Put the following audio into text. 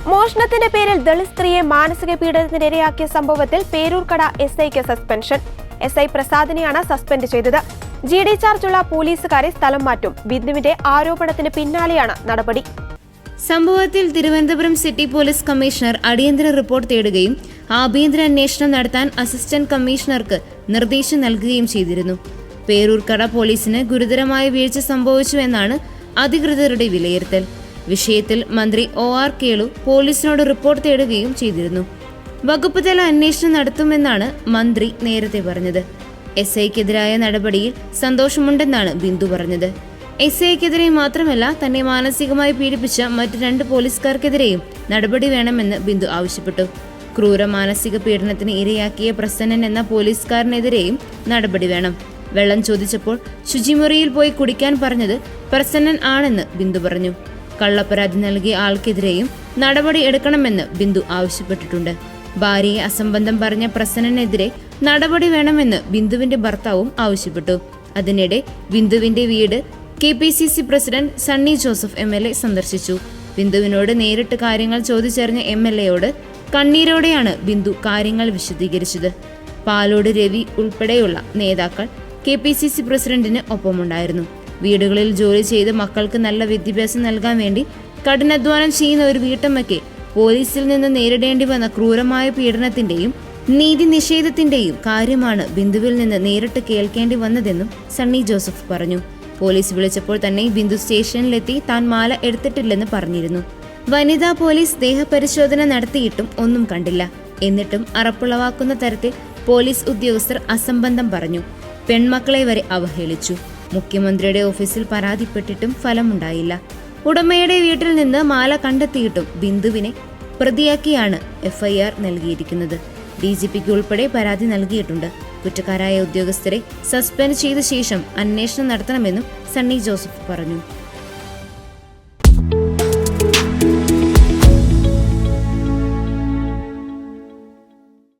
മോഷണത്തിന്റെ പേരിൽ ദളിത് സ്ത്രീയെ മാനസിക പീഡനത്തിനിരയാക്കിയ സംഭവത്തിൽ പേരൂർക്കട എസ്ഐക്ക് സസ്പെൻഷൻ. എസ്ഐ പ്രസാദിനെയാണ് സസ്പെൻഡ് ചെയ്തത്. GD ചാർജുള്ള പോലീസുകാരെ സ്ഥലം മാറ്റും. ബിന്ദുവിന്റെ ആരോപണത്തിന് പിന്നാലെയാണ് നടപടി. സംഭവത്തിൽ തിരുവനന്തപുരം സിറ്റി പോലീസ് കമ്മീഷണർ അടിയന്തര റിപ്പോർട്ട് തേടുകയും ആഭ്യന്തര അന്വേഷണം നടത്താൻ അസിസ്റ്റന്റ് കമ്മീഷണർക്ക് നിർദ്ദേശം നൽകുകയും ചെയ്തിരുന്നു. പേരൂർക്കട പോലീസിന് ഗുരുതരമായ വീഴ്ച സംഭവിച്ചുവെന്നാണ് അധികൃതരുടെ വിലയിരുത്തൽ. വിഷയത്തിൽ മന്ത്രി OR കേളു പോലീസിനോട് റിപ്പോർട്ട് തേടുകയും ചെയ്തിരുന്നു. വകുപ്പ് തല അന്വേഷണം നടത്തുമെന്നാണ് മന്ത്രി നേരത്തെ പറഞ്ഞത്. SIക്കെതിരായ നടപടിയിൽ സന്തോഷമുണ്ടെന്നാണ് ബിന്ദു പറഞ്ഞത്. SIക്കെതിരെ മാത്രമല്ല, തന്നെ മാനസികമായി പീഡിപ്പിച്ച മറ്റ് 2 പോലീസുകാർക്കെതിരെയും നടപടി വേണമെന്ന് ബിന്ദു ആവശ്യപ്പെട്ടു. ക്രൂര മാനസിക പീഡനത്തിന് ഇരയാക്കിയ പ്രസന്നൻ എന്ന പോലീസുകാരനെതിരെയും നടപടി വേണം. വെള്ളം ചോദിച്ചപ്പോൾ ശുചിമുറിയിൽ പോയി കുടിക്കാൻ പറഞ്ഞത് പ്രസന്നൻ ആണെന്ന് ബിന്ദു പറഞ്ഞു. കള്ളപ്പരാതി നൽകിയ ആൾക്കെതിരെയും നടപടി എടുക്കണമെന്ന് ബിന്ദു ആവശ്യപ്പെട്ടിട്ടുണ്ട്. ഭാര്യയെ അസംബന്ധം പറഞ്ഞ പ്രസന്നനെതിരെ നടപടി വേണമെന്ന് ബിന്ദുവിന്റെ ഭർത്താവും ആവശ്യപ്പെട്ടു. അതിനിടെ ബിന്ദുവിന്റെ വീട് KPCC president Sunny Joseph MLA സന്ദർശിച്ചു. ബിന്ദുവിനോട് നേരിട്ട് കാര്യങ്ങൾ ചോദിച്ചറിഞ്ഞ MLAയോട് കണ്ണീരോടെയാണ് ബിന്ദു കാര്യങ്ങൾ വിശദീകരിച്ചത്. പാലോട് രവി ഉൾപ്പെടെയുള്ള നേതാക്കൾ KPCC പ്രസിഡന്റിന് ഒപ്പമുണ്ടായിരുന്നു. വീടുകളിൽ ജോലി ചെയ്ത് മക്കൾക്ക് നല്ല വിദ്യാഭ്യാസം നൽകാൻ വേണ്ടി കഠിനാധ്വാനം ചെയ്യുന്ന ഒരു വീട്ടമ്മയ്ക്ക് പോലീസിൽ നിന്ന് നേരിടേണ്ടി വന്ന ക്രൂരമായ പീഡനത്തിന്റെയും നീതി നിഷേധത്തിന്റെയും കാര്യമാണ് ബിന്ദുവിൽ നിന്ന് നേരിട്ട് കേൾക്കേണ്ടി വന്നതെന്നും സണ്ണി ജോസഫ് പറഞ്ഞു. പോലീസ് വിളിച്ചപ്പോൾ തന്നെ ബിന്ദു സ്റ്റേഷനിലെത്തി താൻ മാല എടുത്തിട്ടില്ലെന്ന് പറഞ്ഞിരുന്നു. വനിതാ പോലീസ് ദേഹപരിശോധന നടത്തിയിട്ടും ഒന്നും കണ്ടില്ല. എന്നിട്ടും അറപ്പുളവാക്കുന്ന തരത്തിൽ പോലീസ് ഉദ്യോഗസ്ഥർ അസംബന്ധം പറഞ്ഞു. പെൺമക്കളെ വരെ അവഹേളിച്ചു. മുഖ്യമന്ത്രിയുടെ ഓഫീസിൽ പരാതിപ്പെട്ടിട്ടും ഫലമുണ്ടായില്ല. ഉടമയുടെ വീട്ടിൽ നിന്ന് മാല കണ്ടെത്തിയിട്ടും ബിന്ദുവിനെ പ്രതിയാക്കിയാണ് FIR നൽകിയിരിക്കുന്നത്. DGPക്ക് ഉൾപ്പെടെ പരാതി നൽകിയിട്ടുണ്ട്. കുറ്റക്കാരായ ഉദ്യോഗസ്ഥരെ സസ്പെൻഡ് ചെയ്ത ശേഷം അന്വേഷണം നടത്തണമെന്നും സണ്ണി ജോസഫ് പറഞ്ഞു.